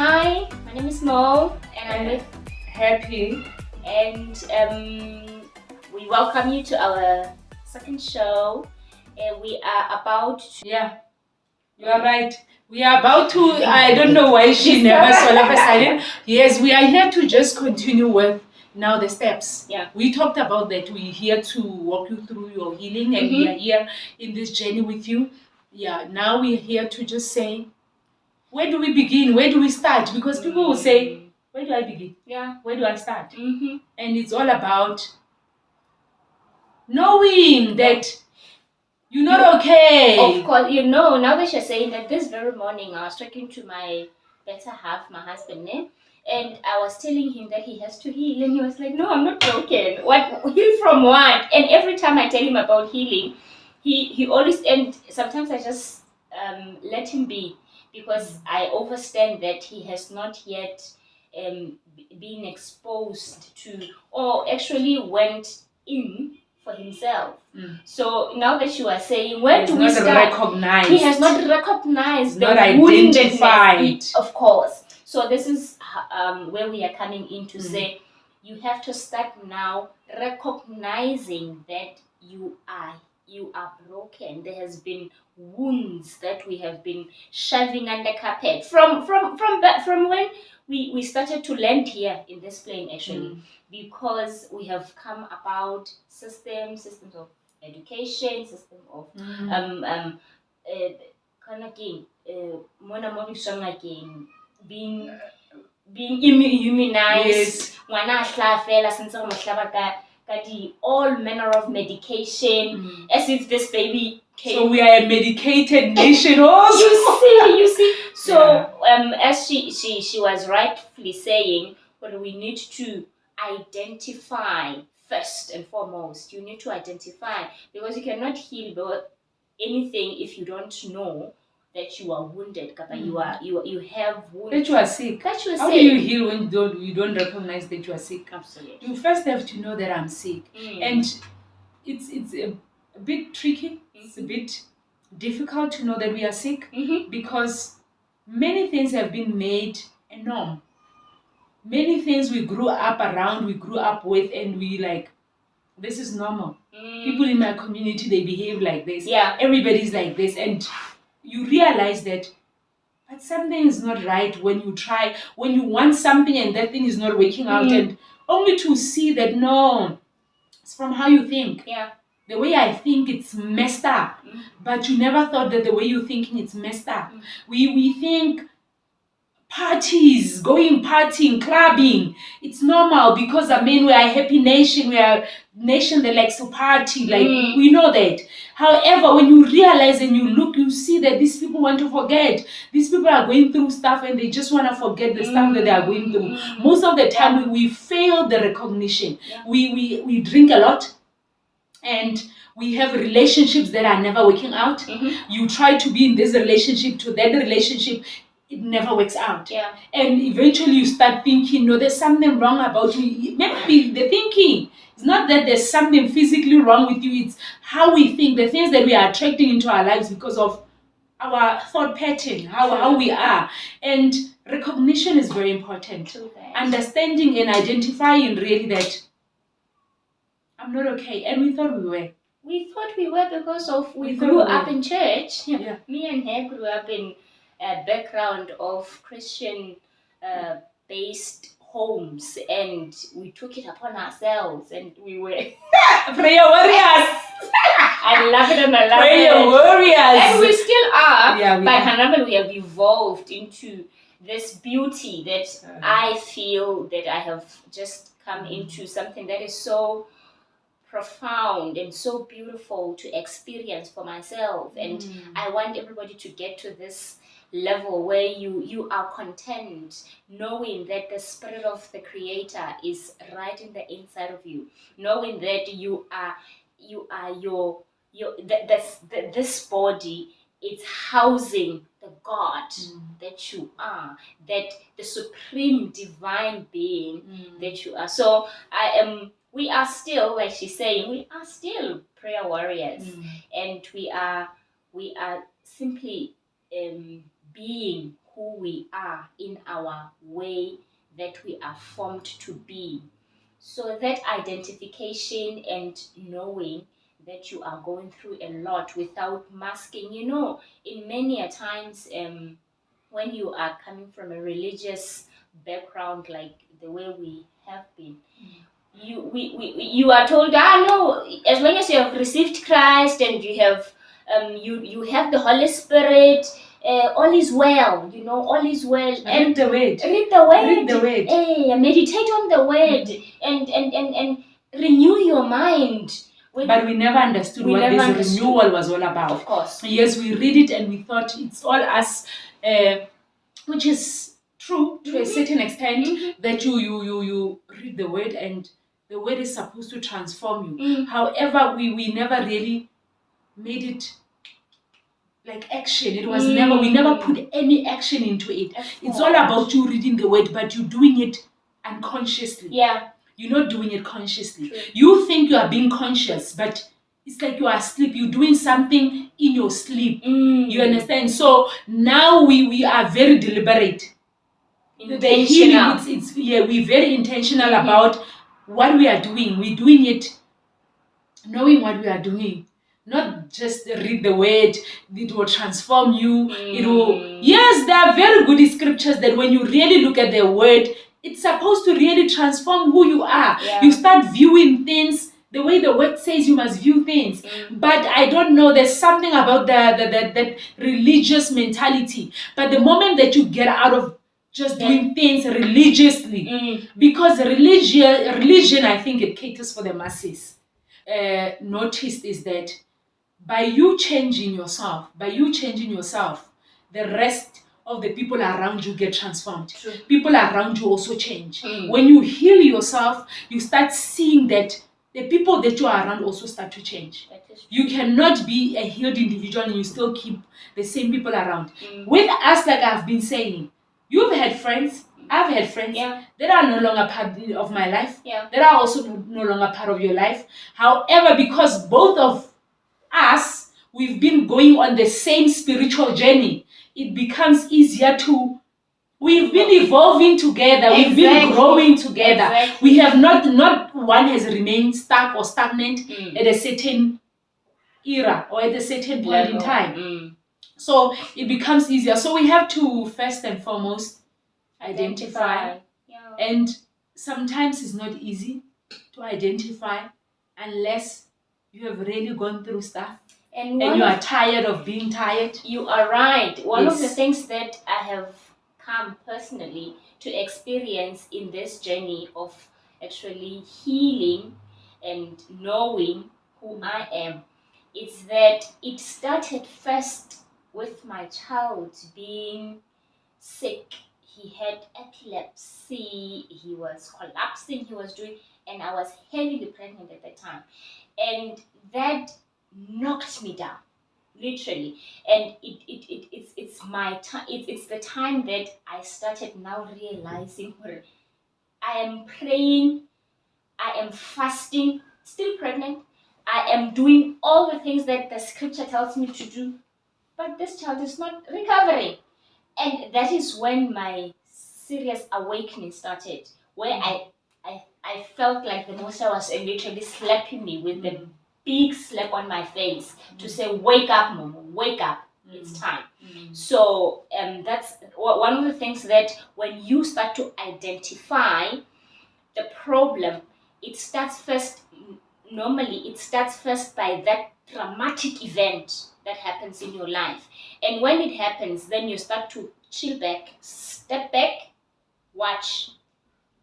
Hi, my name is Mo, and I'm with Happy. and we welcome you to our second show. We are about to. Yeah, you are right. We are about to, I don't know why she never all of a sudden. Yes, we are here to just continue with now the steps. Yeah. We talked about that. We're here to walk you through your healing, and we are here in this journey with you. Yeah, now we're here to just say, where do we begin? Where do we start? Because people will say, where do I begin? Yeah. Where do I start? Mm-hmm. And it's all about knowing that you're not okay. Of course, now that you're saying that, this very morning I was talking to my better half, my husband, and I was telling him that he has to heal, and he was like, "No, I'm not broken. What heal from what?" And every time I tell him about healing, he always, and sometimes I just let him be, because I understand that he has not yet been exposed to, or actually went in for himself. So now that you are saying, where do we start? Recognized. He has not recognized, not the identified. woundedness, of course. So this is where we are coming in to say, you have to start now recognizing that you are broken. There has been wounds that we have been shoving under carpet from when we started to land here in this plane, actually, because we have come about systems of education, system of being immunized. Ngwana a hlaha fela sentse re mo hlaba ka all manner of medication, as if this baby came. So we are a medicated nation also. You see. So as she was rightfully saying, well, we need to identify first and foremost. You need to identify, because you cannot heal anything if you don't know that you are wounded, you have wounds. That you are sick. That you are How sick. do you heal when you don't recognize that you are sick? Absolutely. You first have to know that I'm sick. And it's a bit tricky. It's a bit difficult to know that we are sick, because many things have been made a norm. Many things we grew up around, we grew up with, and we like, this is normal. People in my community, they behave like this. Yeah. Everybody's like this. And you realize that, but something is not right when you want something and that thing is not working out, and only to see that, no, it's from how you think. Yeah. The way I think, it's messed up. But you never thought that the way you're thinking, it's messed up. We think partying, clubbing, it's normal, because we are a happy nation. We are a nation that likes to party. Like, we know that. However, when you realize and you look, you see that these people want to forget. These people are going through stuff, and they just want to forget the stuff that they are going through. Most of the time, we fail the recognition. We drink a lot, and we have relationships that are never working out. You try to be in this relationship, to that relationship, it never works out. Yeah. And eventually you start thinking, no, there's something wrong about me. Maybe the thinking, it's not that there's something physically wrong with you, it's how we think, the things that we are attracting into our lives because of our thought pattern, how we are. And recognition is very important. Understanding and identifying really that I'm not okay. And we thought we were. We thought we were, because of we grew up in church. Yeah. Me and her grew up in a background of Christian based homes, and we took it upon ourselves, and we were prayer warriors. I love it, and I love prayer it. warriors. And we still are. Yeah, but however, we have evolved into this beauty that I feel that I have just come into something that is so profound and so beautiful to experience for myself. And I want everybody to get to this level where you are content, knowing that the spirit of the Creator is right in the inside of you, knowing that you are this body, it's housing the God that you are, that the supreme divine being that you are. So we are still, like she's saying, we are still prayer warriors, and we are simply being who we are in our way that we are formed to be. So that identification and knowing that you are going through a lot without masking, in many a times, when you are coming from a religious background like the way we have been, you are told, no, as long as you have received Christ and you have you have the Holy Spirit, all is well, all is well. Read the word. Read the word. Read the word. Meditate on the word, and renew your mind. But we never understood what this renewal was all about. Of course. Yes, we read it and we thought it's all us, which is true to a certain extent, that you read the word and the word is supposed to transform you. However, we never really made it like action. It was we never put any action into it. It's all about you reading the word, but you doing it unconsciously. Yeah. You're not doing it consciously. True. You think you are being conscious, but it's like you are asleep. You're doing something in your sleep. You understand? So now we are very deliberate. The healing, we're very intentional about what we are doing. We're doing it knowing what we are doing. Not just read the word, it will transform you. It will. Yes, there are very good scriptures that when you really look at the word, it's supposed to really transform who you are. Yeah. You start viewing things the way the word says you must view things. But I don't know, there's something about that religious mentality. But the moment that you get out of just doing things religiously, because religion, I think it caters for the masses. Noticed is that by you changing yourself, the rest of the people around you get transformed. True. People around you also change. When you heal yourself, you start seeing that the people that you are around also start to change. You cannot be a healed individual and you still keep the same people around. With us, like I've been saying, you've had friends, I've had friends that are no longer part of my life, that are also no longer part of your life. However, because both of us, we've been going on the same spiritual journey, it becomes easier to, we've been evolving together, we've been growing together. We have not one has remained stuck or stagnant at a certain era or at a certain point in time. So it becomes easier. So we have to first and foremost identify. And sometimes it's not easy to identify unless you have really gone through stuff and you are tired of being tired. You are right. One of the things that I have come personally to experience in this journey of actually healing and knowing who I am is that it started first with my child being sick. He had epilepsy, he was collapsing, and I was heavily pregnant at the time. And that knocked me down, literally. And it's my time. It's the time that I started now realizing, I am praying, I am fasting, still pregnant. I am doing all the things that the scripture tells me to do, but this child is not recovering. And that is when my serious awakening started, where I felt like the monster was literally slapping me with the big slap on my face to say, wake up, Mom, wake up, it's time. So that's one of the things, that when you start to identify the problem, it starts first by that traumatic event that happens in your life. And when it happens, then you start to chill back, step back, watch,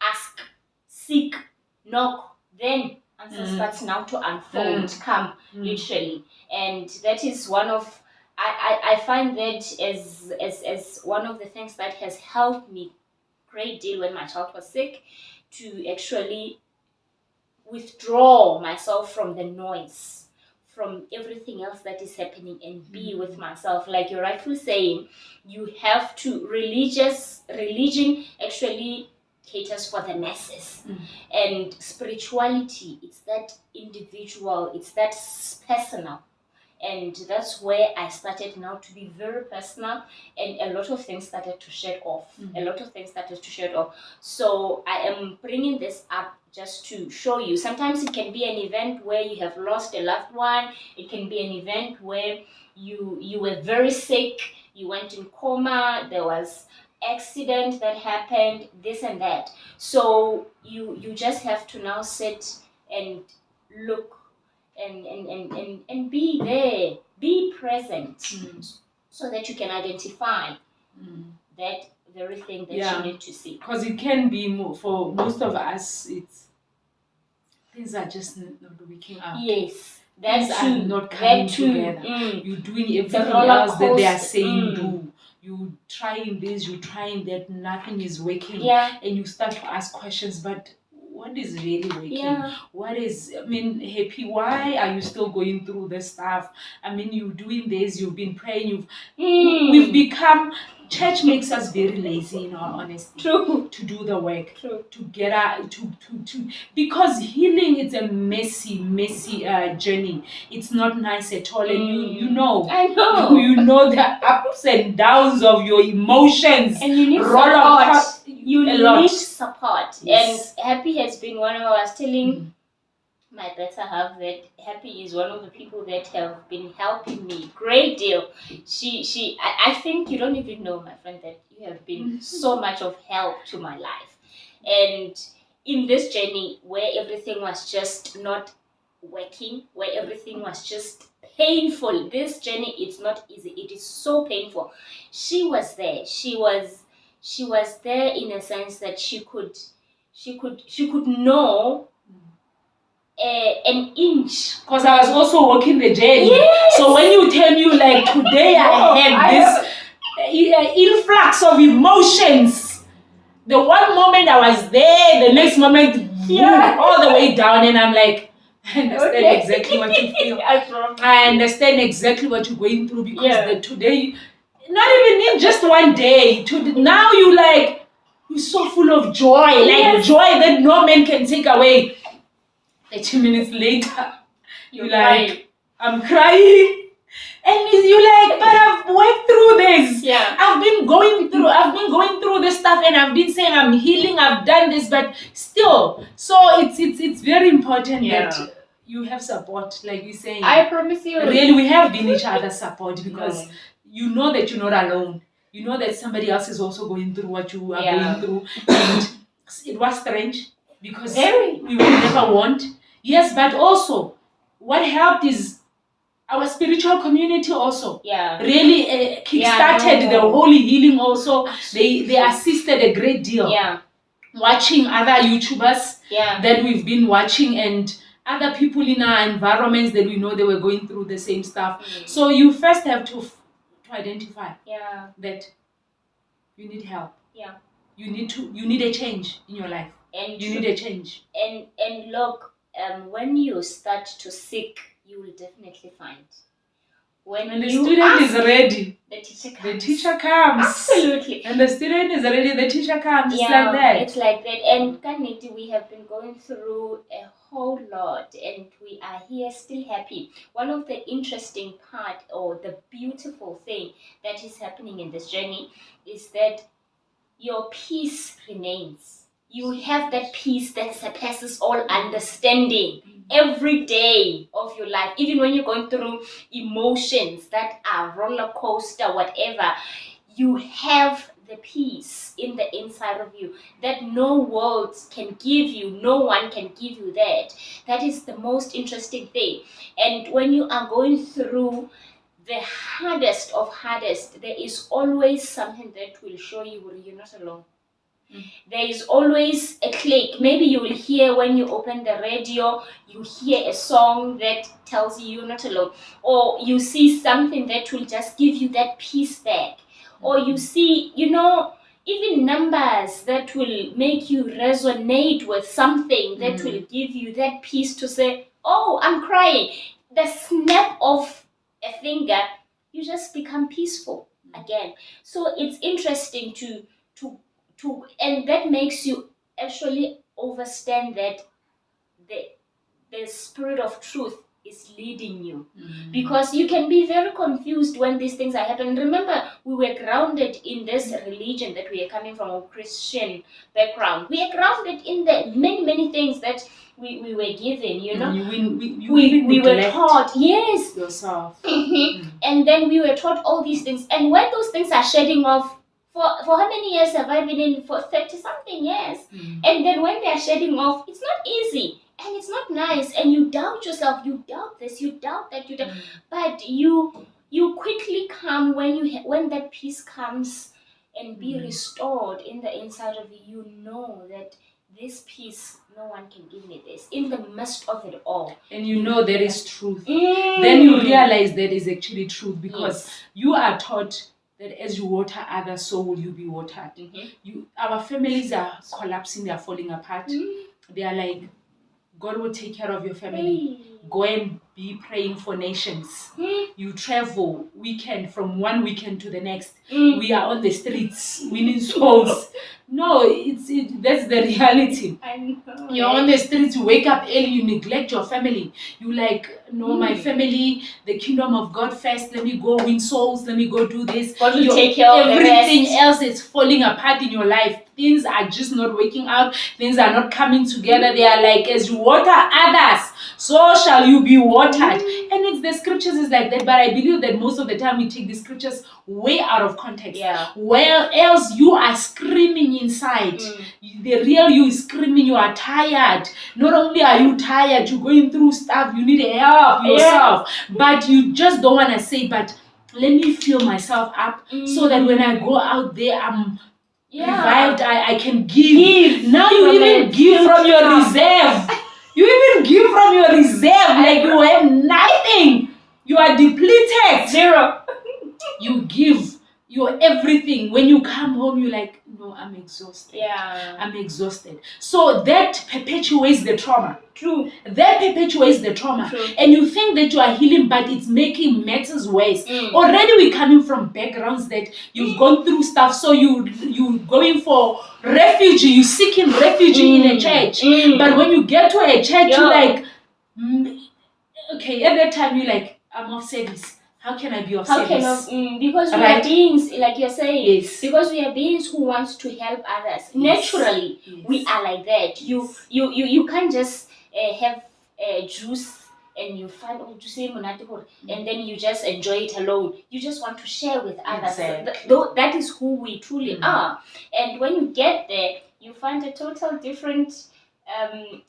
ask, seek, knock, then answer starts now to unfold, come, literally. And that is one of, I find that as one of the things that has helped me great deal when my child was sick, to actually withdraw myself from the noise, from everything else that is happening, and be with myself. Like you're rightfully saying, you have to, religion actually caters for the masses, and spirituality, it's that individual, it's that personal. And that's where I started now to be very personal, and a lot of things started to shed off. A lot of things started to shed off. So I am bringing this up just to show you. Sometimes it can be an event where you have lost a loved one. It can be an event where you were very sick, you went in coma, there was accident that happened, this and that. So you just have to now sit and look and be there, be present, so that you can identify that very thing that you need to see. Because it can be for most of us, things are just not working out. Yes, things that's are not coming together. You're doing everything else that they are saying do. You trying this, you trying that, nothing is working. Yeah. And you start to ask questions, but what is really working? Yeah. Happy, why are you still going through this stuff? You're doing this, you've been praying, we've become, church makes us very lazy, in all honesty. True. To do the work. True. To get out, to because healing is a messy journey. It's not nice at all. And you know. I know. You know the ups and downs of your emotions. And you need support. You need support. Yes. And Happy has been one of, I was telling my better half that Happy is one of the people that have been helping me great deal. I think you don't even know, my friend, that you have been so much of help to my life. And in this journey where everything was just not working, where everything was just painful, this journey is not easy. It is so painful. She was there. She was there in a sense that she could know an inch. Because I was also walking the journey. Yes. So when you tell me like today I had this influx of emotions, the one moment I was there, the next moment all the way down, and I'm like, I understand exactly what you feel. I understand exactly what you're going through, because today, not even in just one day, now you're so full of joy, joy that no man can take away. 30 minutes later, you're like, I'm crying. And you're like, but I've worked through this. Yeah. I've been going through this stuff, and I've been saying I'm healing, I've done this, but still. So it's very important that you have support, like you're saying. I promise you. Really, we have been each other's support, because you know that you're not alone. You know that somebody else is also going through what you are going through. And it was strange, because we would never want. Yes, but also what helped is our spiritual community also really kick-started the whole healing also. They assisted a great deal. Watching other YouTubers that we've been watching, and other people in our environments that we know they were going through the same stuff. So you first have to identify that you need help. You need a change in your life. And you need a change. And look, when you start to seek, you will definitely find. When the student is ready, the teacher comes. Absolutely. And the student is ready, the teacher comes. It's like that. It's like that. And Kaniti, we have been going through a whole lot, and we are here still happy. One of the interesting part, or the beautiful thing that is happening in this journey, is that your peace remains. You have that peace that surpasses all understanding every day of your life. Even when you're going through emotions that are roller coaster, whatever, you have the peace in the inside of you that no words can give you. No one can give you that. That is the most interesting thing. And when you are going through the hardest of hardest, there is always something that will show you you're not alone. There is always a click. Maybe you will hear when you open the radio, you hear a song that tells you you're not alone. Or you see something that will just give you that peace back. Or you see, even numbers that will make you resonate with something that will give you that peace to say, oh, I'm crying. The snap of a finger, you just become peaceful again. So it's interesting to and that makes you actually understand that the spirit of truth is leading you. Because you can be very confused when these things are happening. Remember, we were grounded in this religion that we are coming from, a Christian background. We are grounded in the many things that we were given, you know. We were taught, yes, yourself. And then we were taught all these things. And when those things are shedding off, for how many years have I been in? For 30 something years. And then when they are shedding off, it's not easy. And it's not nice, and you doubt yourself. You doubt this. You doubt that. You doubt, but you quickly come when that peace comes and be restored in the inside of you. You know that this peace, no one can give me this in the midst of it all. And you know there is truth. Then you realize there is actually truth, because you are taught that as you water others, so will you be watered. Our families are collapsing. They are falling apart. They are like, God will take care of your family. Go and be praying for nations. You travel from one weekend to the next. We are on the streets winning souls. No, that's the reality. I know. You're on the streets, you wake up early, you neglect your family. You like, no, my family, the kingdom of God first. Let me go win souls. Let me go do this. God will take care of everything else is falling apart in your life. Things are just not working out. Things are not coming together. They are like, as you water others, so shall you be watered. And it's the scriptures is like that. But I believe that most of the time we take the scriptures way out of context. Where else you are screaming inside. The real you is screaming. You are tired. Not only are you tired, you're going through stuff. You need help yourself. But you just don't want to say, but let me fill myself up so that when I go out there, I'm revived. I can give. Now you even give from your reserve. You even give from your reserve. Like you have nothing. You are depleted. Zero. You give your everything. When you come home, you're like, no, I'm exhausted. I'm exhausted. So that perpetuates the trauma. True. That perpetuates the trauma. True. And you think that you are healing, but it's making matters worse. Already we're coming from backgrounds that you've gone through stuff, so you going for refugee, you seeking refugee in a church. But when you get to a church, you're like, okay, at that time you're like, I'm of service. How can I be of service? Because we are beings, like you're saying, because we are beings who want to help others. Naturally, we are like that. You can't just have juice and you find juice and then you just enjoy it alone. You just want to share with others. That is who we truly are. And when you get there, you find a total different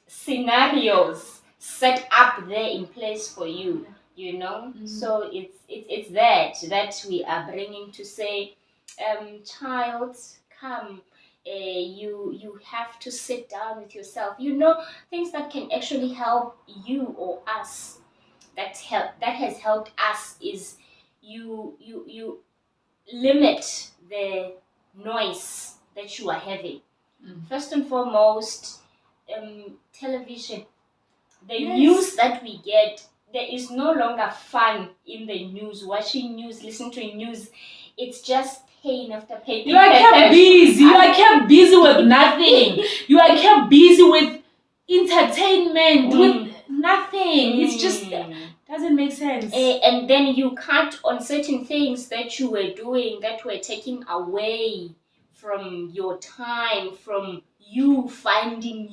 scenarios set up there in place for you. You know, so it's that we are bringing to say, child, come. You have to sit down with yourself. You know, things that can actually help you or us. That has helped us is you limit the noise that you are having. First and foremost, television. The news that we get, there is no longer fun in the news, watching news, listening to news. It's just pain after pain. You are kept busy. You are kept busy with nothing. You are kept busy with entertainment, with nothing. It's just doesn't make sense. And then you cut on certain things that you were doing that were taking away from your time, from you finding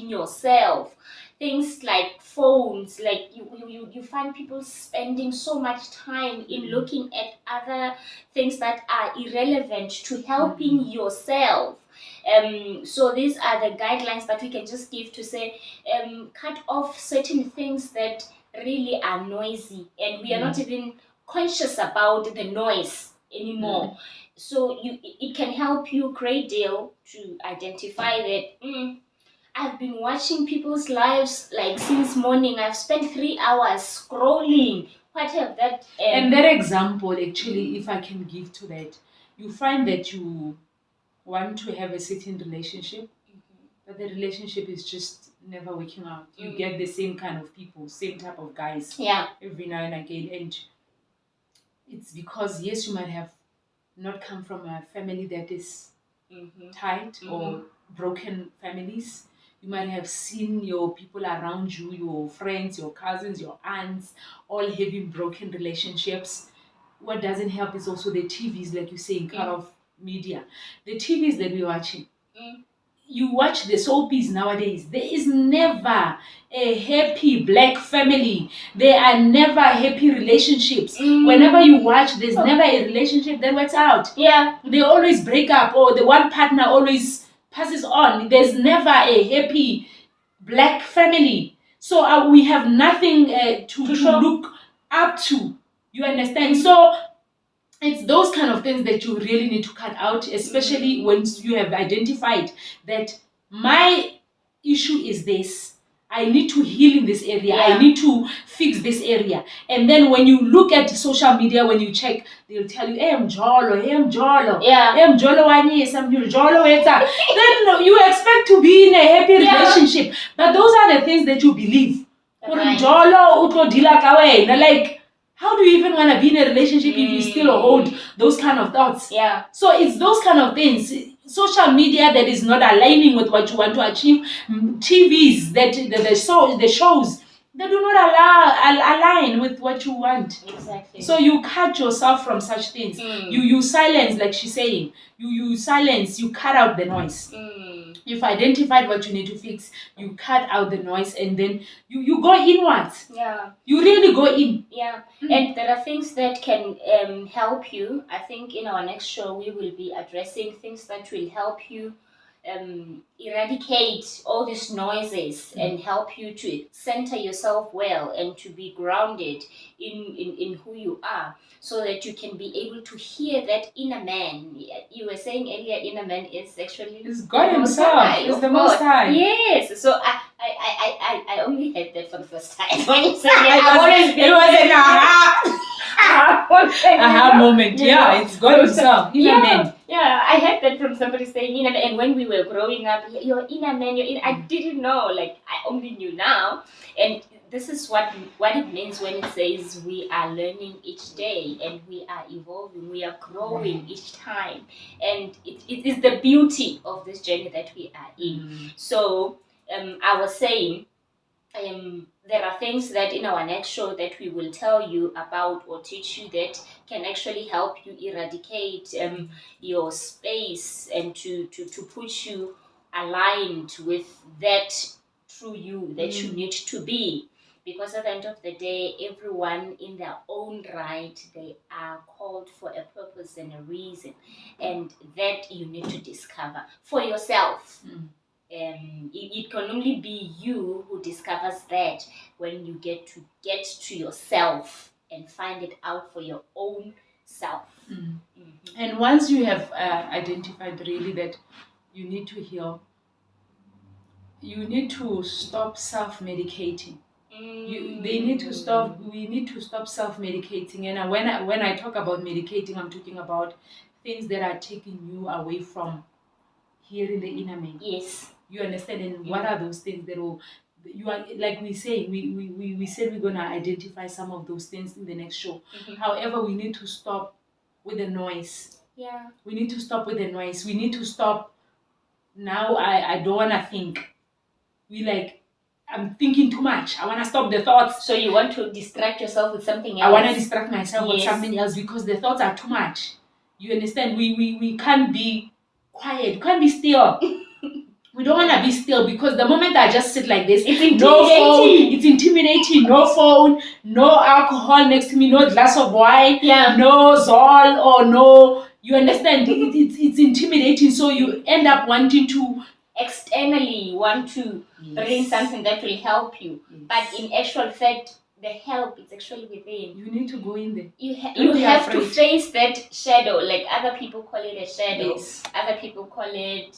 yourself. Things like phones, like you find people spending so much time in looking at other things that are irrelevant to helping yourself. So these are the guidelines that we can just give to say, cut off certain things that really are noisy, and we are not even conscious about the noise anymore. So it can help you a great deal to identify that I've been watching people's lives like since morning. I've spent 3 hours scrolling. What have that? And that example, actually, if I can give to that, you find that you want to have a certain relationship, but the relationship is just never working out. You get the same kind of people, same type of guys every now and again. And it's because, yes, you might have not come from a family that is tight or broken families. You might have seen your people around you, your friends, your cousins, your aunts, all having broken relationships. What doesn't help is also the TVs, like you say, in kind of media. The TVs that we're watching. You watch the soapies nowadays, there is never a happy black family. There are never happy relationships. Whenever you watch, there's never a relationship that works out. Yeah. They always break up, or the one partner always passes on. There's never a happy black family. So we have nothing to look up to. You understand? So it's those kind of things that you really need to cut out, especially when you have identified that my issue is this. I need to heal in this area. I need to fix this area. And then when you look at social media, when you check, they'll tell you, hey, I'm jolo, hey, I'm jolo. Yeah. Hey, I'm jolo, I'm jolo. Then you expect to be in a happy relationship. But those are the things that you believe. Jolo, like, how do you even want to be in a relationship if you still hold those kind of thoughts? Yeah. So it's those kind of things. Social media that is not aligning with what you want to achieve. TVs that the shows they do not align with what you want. Exactly. So you cut yourself from such things. You silence, like she's saying. You silence. You cut out the noise. You've identified what you need to fix. You cut out the noise, and then you go inwards. Yeah. You really go in. Yeah. And there are things that can help you. I think in our next show we will be addressing things that will help you eradicate all these noises and help you to center yourself well and to be grounded in who you are, so that you can be able to hear that inner man. You were saying earlier, inner man is actually God himself. It's the Most High. Yes. So I only heard that for the first time when you said it. It was an aha moment. Yeah, it's God himself. Inner man. Yeah, I heard that from somebody saying inner man. And when we were growing up, your inner man, I didn't know. Like, I only knew now. And this is what it means when it says we are learning each day and we are evolving, we are growing each time. And it is the beauty of this journey that we are in. So I was saying, there are things that in our next show that we will tell you about or teach you that can actually help you eradicate your space and to put you aligned with that true you that you need to be. Because at the end of the day, everyone in their own right, they are called for a purpose and a reason. And that you need to discover for yourself. It can only be you who discovers that when you get to yourself and find it out for your own self. And once you have identified really that you need to heal, you need to stop self-medicating. We need to stop self-medicating. And when I talk about medicating, I'm talking about things that are taking you away from hearing the inner man. Yes. You understand? And what are those things that will, you are, like we say, we said we're gonna identify some of those things in the next show. However, we need to stop with the noise. Yeah. We need to stop with the noise. We need to stop. Now I don't wanna think. I'm thinking too much. I wanna stop the thoughts. So you want to distract yourself with something else. I wanna distract myself with something else because the thoughts are too much. You understand? We can't be quiet. We can't be still. We don't want to be still because the moment I just sit like this, it's intimidating. No phone, it's intimidating. No phone, no alcohol next to me, no glass of wine, no Zol or no. You understand? It's intimidating. So you end up wanting to externally want to bring something that will help you, but in actual fact, the help is actually within. You need to go in there. You have to face that shadow. Like other people call it a shadow. Yes. Other people call it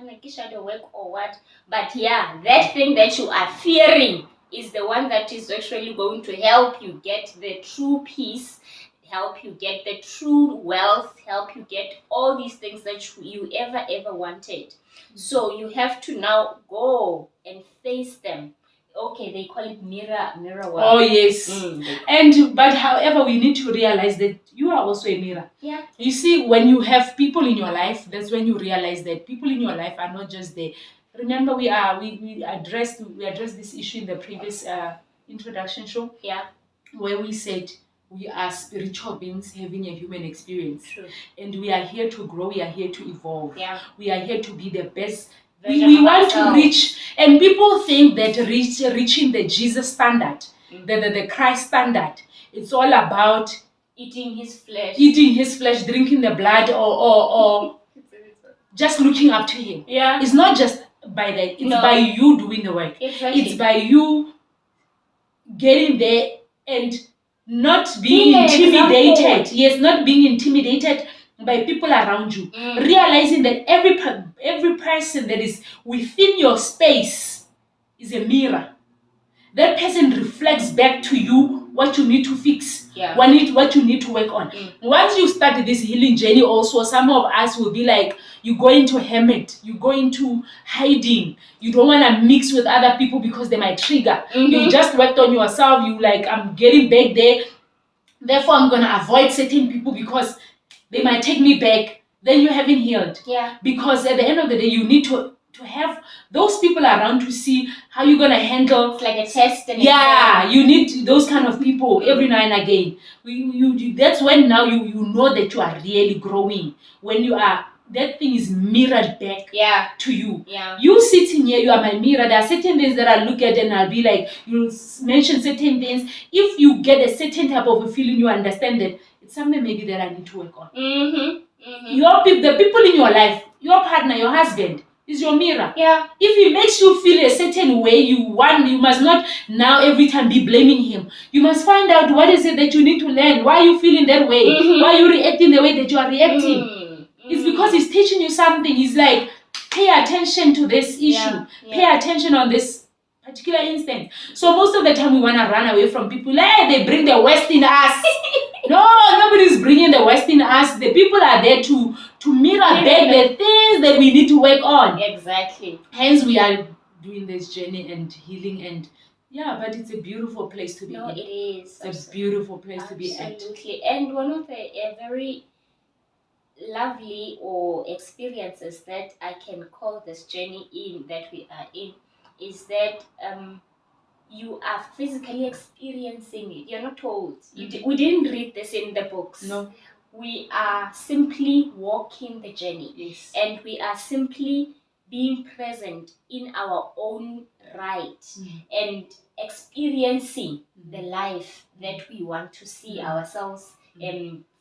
like shadow work or what. But yeah, that thing that you are fearing is the one that is actually going to help you get the true peace, help you get the true wealth, help you get all these things that you ever wanted. So you have to now go and face them. Okay, they call it mirror work. Oh yes. But however, we need to realize that you are also a mirror. Yeah. You see, when you have people in your life, that's when you realize that people in your life are not just there remember we addressed this issue in the previous introduction show. Yeah. Where we said we are spiritual beings having a human experience. True. And we are here to grow, we are here to evolve. Yeah. We are here to be the best. Version We of want to ourselves. reach, and people think that reaching the Jesus standard, the Christ standard, it's all about eating his flesh, drinking the blood, or just looking up to him. Yeah. It's not just by that, it's by you doing the work. Exactly. It's by you getting there and not being intimidated. Yes, not being intimidated by people around you. Realizing that every person that is within your space is a mirror. That person reflects back to you what you need to fix, what you need to work on. Once you start this healing journey also, some of us will be like, you go into hermit, you go into hiding, you don't want to mix with other people because they might trigger. You just worked on yourself, you like, I'm getting back there, therefore I'm going to avoid certain people because they might take me back. Then you haven't healed. Yeah. Because at the end of the day, you need to have those people around to see how you're going to handle. It's like a test. And you need those kind of people every now and again. That's when now you know that you are really growing. When you are, that thing is mirrored back to you. Yeah. You sitting here, you are my mirror. There are certain things that I look at and I'll be like, you mention certain things. If you get a certain type of a feeling, you understand that it's something maybe that I need to work on. The people in your life, your partner, your husband, is your mirror. Yeah. If he makes you feel a certain way, you must not now every time be blaming him. You must find out what is it that you need to learn. Why are you feeling that way? Why are you reacting the way that you are reacting? It's because he's teaching you something. He's like, pay attention to this issue. Pay attention on this particular instance. So most of the time we want to run away from people. Hey, they bring the West in us. No, nobody's bringing the West in us. The people are there to mirror back the things that we need to work on. Exactly. Hence, we are doing this journey and healing, and but it's a beautiful place to be. No, it is. It's a beautiful place to be at. Absolutely. And one of the very lovely experiences that I can call this journey in that we are in is that you are physically experiencing it. You're not told. We didn't read this in the books. No. We are simply walking the journey. Yes. And we are simply being present in our own right and experiencing the life that we want to see ourselves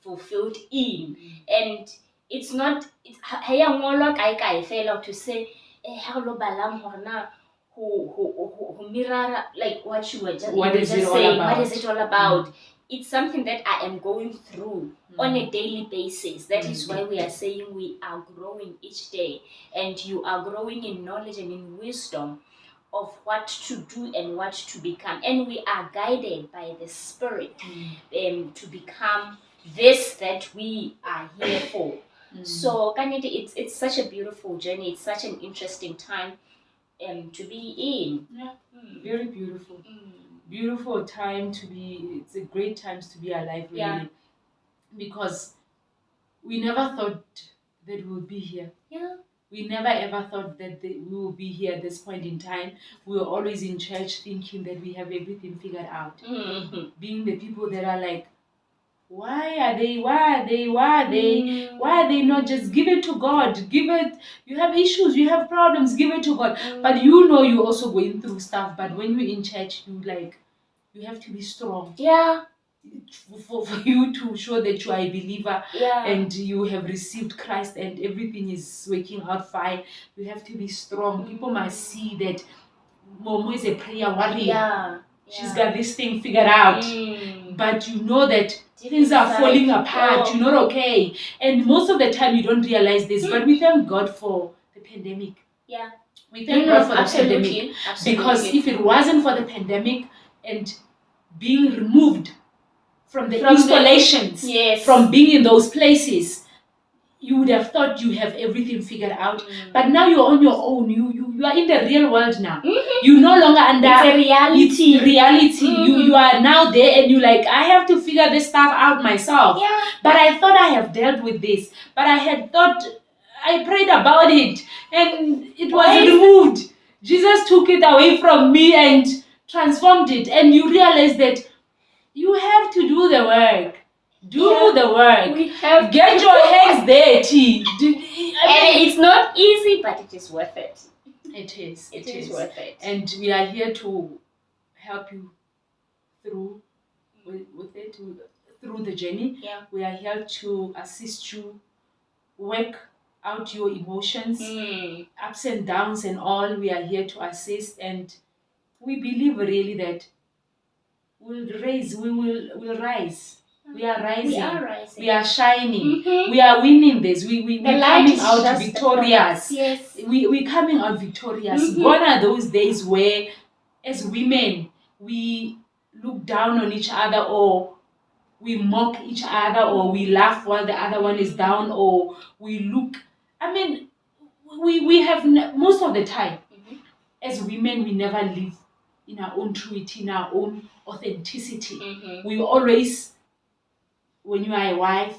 fulfilled in. And it's not to say who mirror like what you were just saying. What is it all about? It's something that I am going through on a daily basis. That is why we are saying we are growing each day, and you are growing in knowledge and in wisdom of what to do and what to become, and we are guided by the Spirit to become this that we are here for. So Kanete, it's such a beautiful journey. It's such an interesting time to be in. Very beautiful. Beautiful time to be. It's a great time to be alive, really, because we never thought that we would be here. We never ever thought that we will be here at this point in time. We were always in church thinking that we have everything figured out. Being the people that are like, why are they not just give it to God? Give it. You have issues, you have problems, give it to God. But you know you're also going through stuff. But when you're in church, you have to be strong. For you to show that you are a believer and you have received Christ and everything is working out fine, you have to be strong. People must see that Momo is a prayer warrior. She's got this thing figured out. But you know that things are falling apart. You're not okay. And most of the time you don't realize this. But we thank God for the pandemic. We thank God for the pandemic. Because if it wasn't for the pandemic and being removed from the installations, from being in those places, you would have thought you have everything figured out. But now you're on your own. You are in the real world now. You're no longer under... It's a reality. It's reality. You are now there and you're like, I have to figure this stuff out myself. But I thought I have dealt with this. But I had thought I prayed about it and it was Why is removed. Jesus took it away from me and transformed it. And you realize that you have to do the work. Do the work. We have Get to. your hands dirty. And it's not easy, but it is worth it. It is. It is worth it. And we are here to help you through with it, through the journey. Yeah. We are here to assist you work out your emotions, ups and downs and all. We are here to assist, and we believe really that we'll rise. We'll rise. We are rising. We are rising. We are shining. We are winning this. We're coming out victorious. Yes. We're coming out victorious. Gone are those days where, as women, we look down on each other, or we mock each other, or we laugh while the other one is down, or we look. I mean, we have most of the time, as women, we never live in our own truth, in our own authenticity. We always, when you are a wife,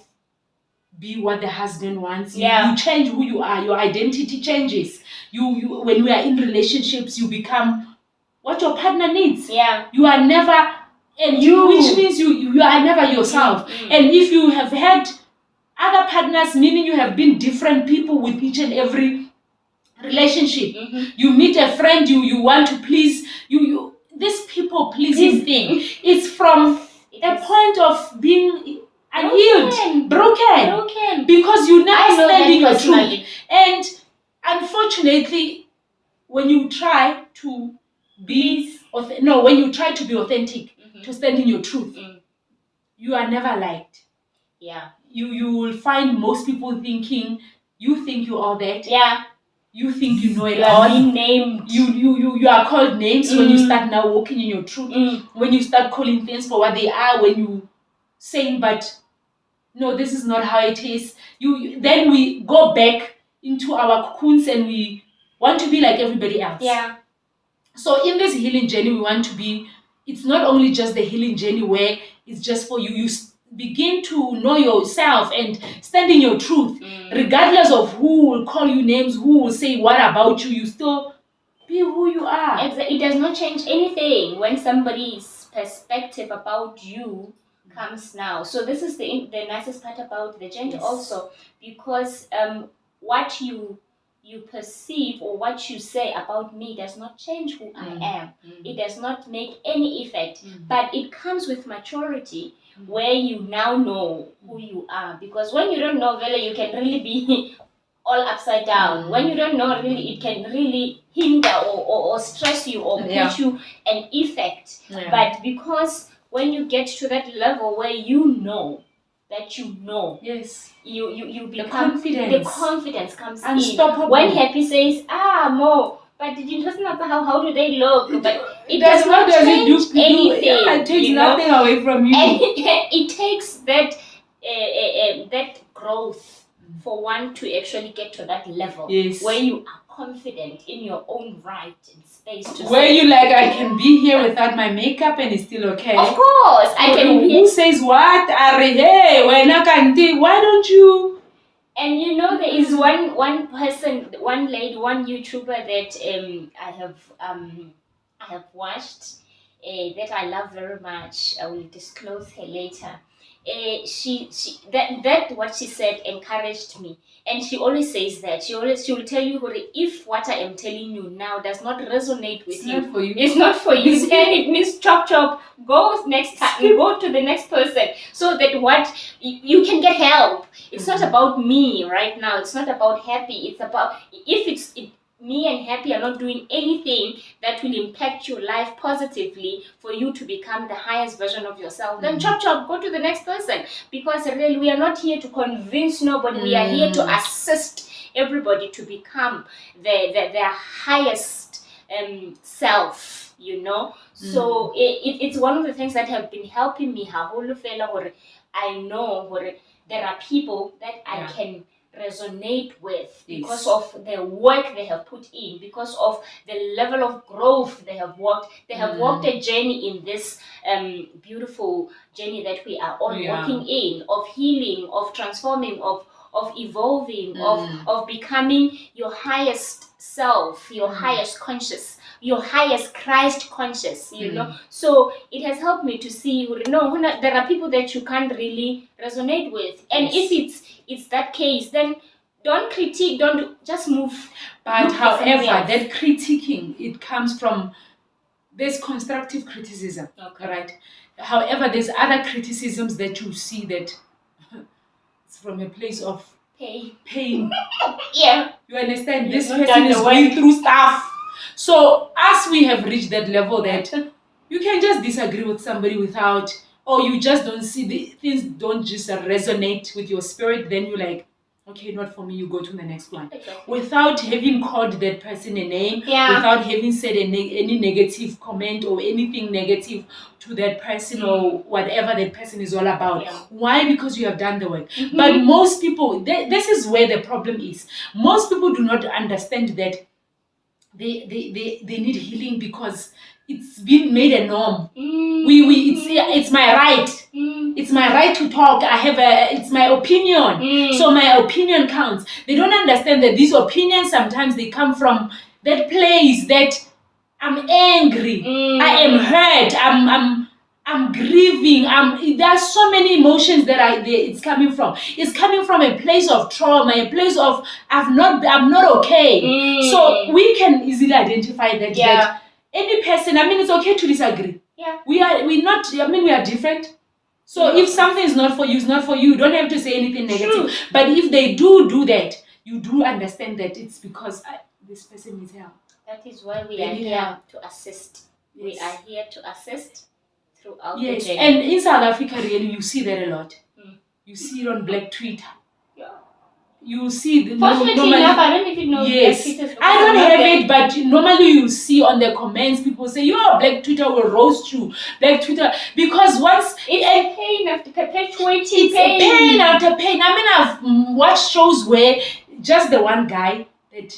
be what the husband wants. You change who you are. Your identity changes. You when we are in relationships, you become what your partner needs. You are never, and which means you are never yourself. And if you have had other partners, meaning you have been different people with each and every relationship. You meet a friend, you want to please you this people pleasing thing. It's from a point of being unhealed, broken, because you never stand in your truth. And unfortunately, when you try to be when you try to be authentic, to stand in your truth, you are never liked. You will find most people thinking you think you are that. You think you know it all. You are named. You are called names when you start now walking in your truth. When you start calling things for what they are. When you saying, but no, this is not how it is. Then we go back into our cocoons and we want to be like everybody else. So in this healing journey, we want to be. It's not only just the healing journey where it's just for you. You begin to know yourself and stand in your truth, regardless of who will call you names, who will say what about you. You still be who you are. It does not change anything when somebody's perspective about you comes now. So this is the nicest part about the journey also, because what you perceive or what you say about me does not change who I am. It does not make any effect, but it comes with maturity, where you now know who you are. Because when you don't know, Vela, you can really be all upside down. When you don't know, really, it can really hinder or stress you or put you an effect. But because when you get to that level where you know that you know, you become the confidence comes unstoppable. In. When Happy says, Mo, but it doesn't matter how do they look, but it does not change anything. It takes nothing away from you. And it takes that that growth for one to actually get to that level where you are confident in your own right and space to where you like, I can be here without my makeup and it's still okay. Of course, I can be. Who says what? Hey, why don't you? And you know, there is one person, one lady, one YouTuber that I have watched that I love very much. I will disclose her later. She that what she said encouraged me, and she always says that she will tell you, if what I am telling you now does not resonate with you, it's not for you. Then it means chop, go next time, go to the next person, so that what you can get help. It's not about me right now. It's not about Happy. It's about me and Happy are not doing anything that will impact your life positively for you to become the highest version of yourself, then chop, go to the next person. Because really, we are not here to convince nobody. We are here to assist everybody to become their highest self, you know. So it's one of the things that have been helping me. I know there are people that I can resonate with because of the work they have put in, because of the level of growth they have walked. They have walked a journey in this beautiful journey that we are all walking in, of healing, of transforming, of of evolving, of becoming your highest self, your highest conscious, your highest Christ conscious, you know. So it has helped me to see, there are people that you can't really resonate with. And if it's that case, then don't critique, don't just move. But however, that critiquing, it comes from, there's constructive criticism, right? However, there's other criticisms that you see that it's from a place of pain. Yeah. You understand? This person is going through stuff. So as we have reached that level that you can just disagree with somebody without, or you just don't see the things, don't just resonate with your spirit, then you're like, okay, not for me, you go to the next one. Without having called that person a name, without having said any negative comment or anything negative to that person or whatever that person is all about. Why? Because you have done the work. But most people, this is where the problem is. Most people do not understand that they need healing because it's been made a norm. It's my right. It's my right to talk. It's my opinion. So my opinion counts. They don't understand that these opinions sometimes they come from that place that I'm angry. I am hurt. I'm grieving. There are so many emotions that it's coming from. It's coming from a place of trauma, a place of I'm not okay. So we can easily identify that. That any person, it's okay to disagree. We are different. So if something is not for you, it's not for you. You don't have to say anything negative. But if they do that, you do understand that it's because this person needs help. That is why we are here to assist. We are here to assist throughout the journey. And in South Africa, really, you see that a lot. You see it on Black Twitter. You see fortunately enough, I don't even know. I don't have it, but normally you see on the comments people say, Black Twitter will roast you. Black Twitter, because once it's pain after perpetuating it's pain after pain. I've watched shows where just the one guy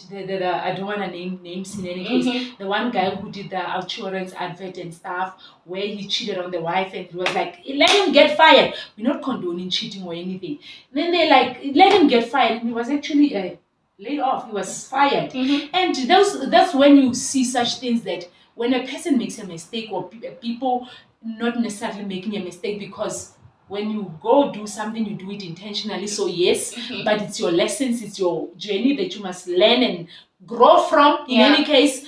that I don't want to name names in any case. The one guy who did the insurance advert and stuff, where he cheated on the wife, and he was like, let him get fired. We're not condoning cheating or anything. Then they let him get fired, and he was actually laid off. He was fired. And that's when you see such things, that when a person makes a mistake, or people not necessarily making a mistake, because when you go do something, you do it intentionally. So yes, but it's your lessons, it's your journey that you must learn and grow from in any case.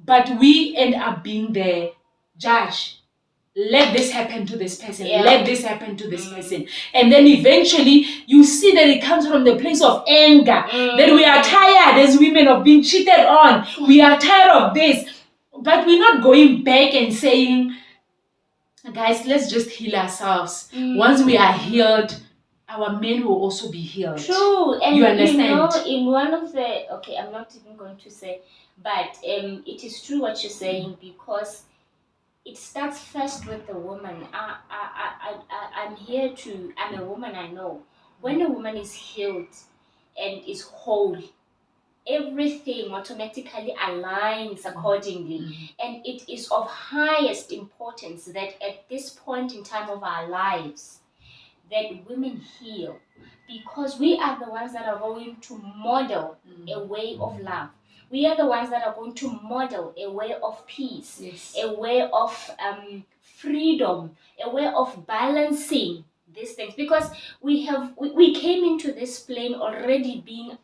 But we end up being the judge. Let this happen to this person. Let this happen to this person. And then eventually you see that it comes from the place of anger. That we are tired as women of being cheated on. We are tired of this. But we're not going back and saying, guys, let's just heal ourselves. Once we are healed, our men will also be healed. True. And you understand? In one of the I'm not even going to say, but it is true what you're saying, because it starts first with the woman. I'm a woman, I know. When a woman is healed and is whole, everything automatically aligns accordingly. And it is of highest importance that at this point in time of our lives, that women heal, because we are the ones that are going to model a way of love. We are the ones that are going to model a way of peace, a way of freedom, a way of balancing these things, because we came into this plane already being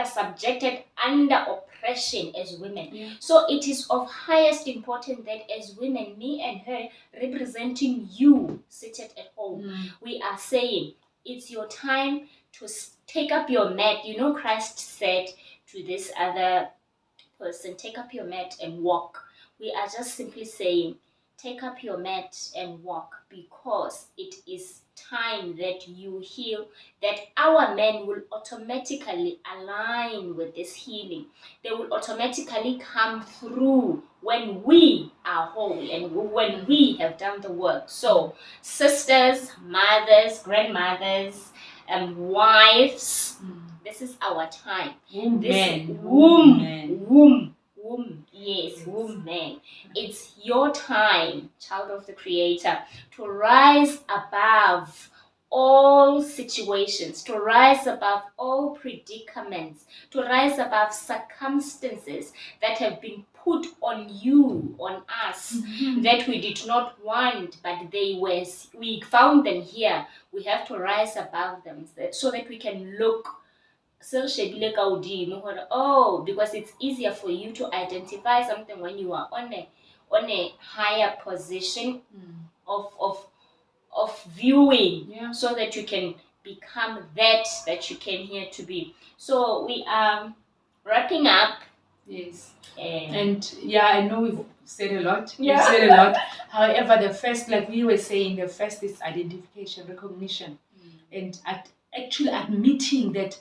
subjected under oppression as women. So it is of highest importance that as women, me and her representing you seated at home, we are saying it's your time to take up your mat. Christ said to this other person, take up your mat and walk. We are just simply saying, take up your mat and walk, because it is time that you heal, that our men will automatically align with this healing. They will automatically come through when we are whole and when we have done the work. So sisters, mothers, grandmothers, wives, this is our time. Woman. Yes, woman. It's your time, child of the Creator, to rise above all situations, to rise above all predicaments, to rise above circumstances that have been put on you, on us, that we did not want, but we found them here. We have to rise above them so that we can look. Oh, because it's easier for you to identify something when you are on a higher position of viewing, so that you can become that you came here to be. So we are wrapping up. Yes. And I know we've said a lot. We've said a lot. However, the first, like we were saying, the first is identification, recognition, and actually admitting that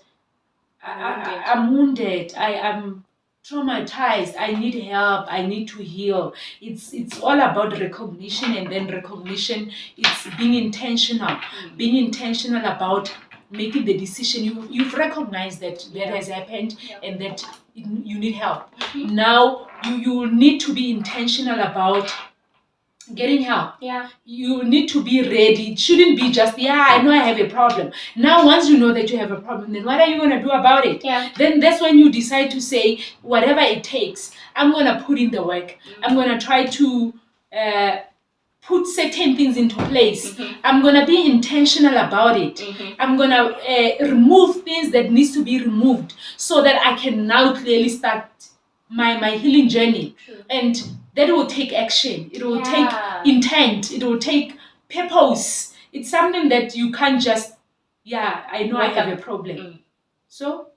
I'm wounded, I am traumatized, I need help, I need to heal. It's all about recognition, and then recognition, it's being intentional. Being intentional about making the decision. You've recognized that has happened, and that you need help. Now you need to be intentional about getting help. You need to be ready. It shouldn't be just, I know I have a problem. Now, once you know that you have a problem, then what are you going to do about it? Then that's when you decide to say, whatever it takes, I'm going to put in the work. I'm going to try to put certain things into place. I'm going to be intentional about it. I'm going to remove things that needs to be removed, so that I can now clearly start my healing journey. And that will take action. It will take intent. It will take purpose. It's something that you can't just, I know I have a problem. So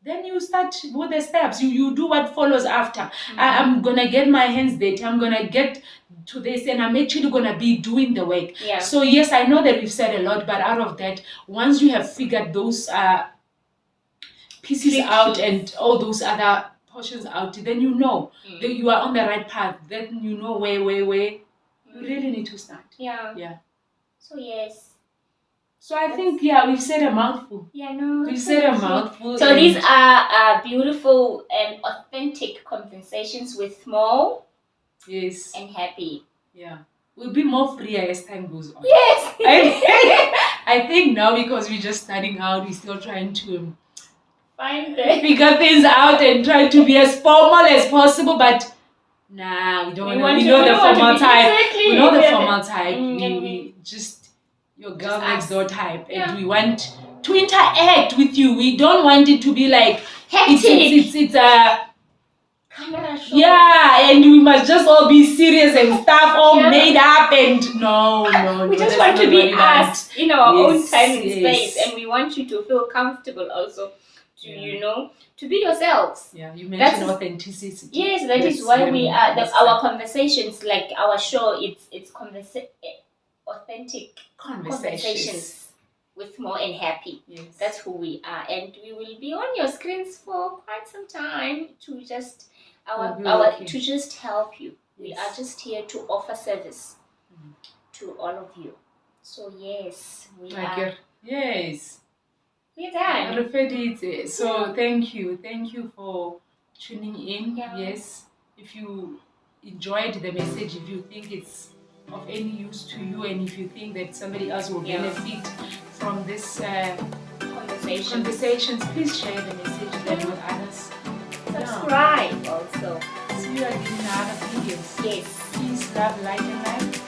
then you start with the steps. You do what follows after. I'm going to get my hands dirty. I'm going to get to this, and I'm actually going to be doing the work. So yes, I know that we've said a lot, but out of that, once you have figured those pieces out and all those other portions out, then you know that you are on the right path. Then you know where you really need to start. So yes. So I think we've said a mouthful. We've said a mouthful. So these are beautiful and authentic conversations with Mo. Yes. And Happy. We'll be more freer as time goes on. Yes. I think now, because we're just starting out, we're still trying to figure things out and try to be as formal as possible, but we don't want to. We know the formal type. We know the formal type. We just your girl next door type, and we want to interact with you. We don't want it to be like hectic. It's a camera show. And we must just all be serious and stuff, all made up, and no. We just want to be us in our own time and space, and we want you to feel comfortable also. To be yourselves. You mentioned authenticity. Yes, that is why we are our conversations, like our show. It's authentic conversations with Mo and Happy. That's who we are, and we will be on your screens for quite some time to just to just help you. We are just here to offer service to all of you. So yes, we are. Yes. We're done. So thank you for tuning in. Yes, if you enjoyed the message, if you think it's of any use to you, and if you think that somebody else will benefit from this conversations, please share the message with others. Subscribe also. See you again in other videos. Yes. Peace, love, light, and life.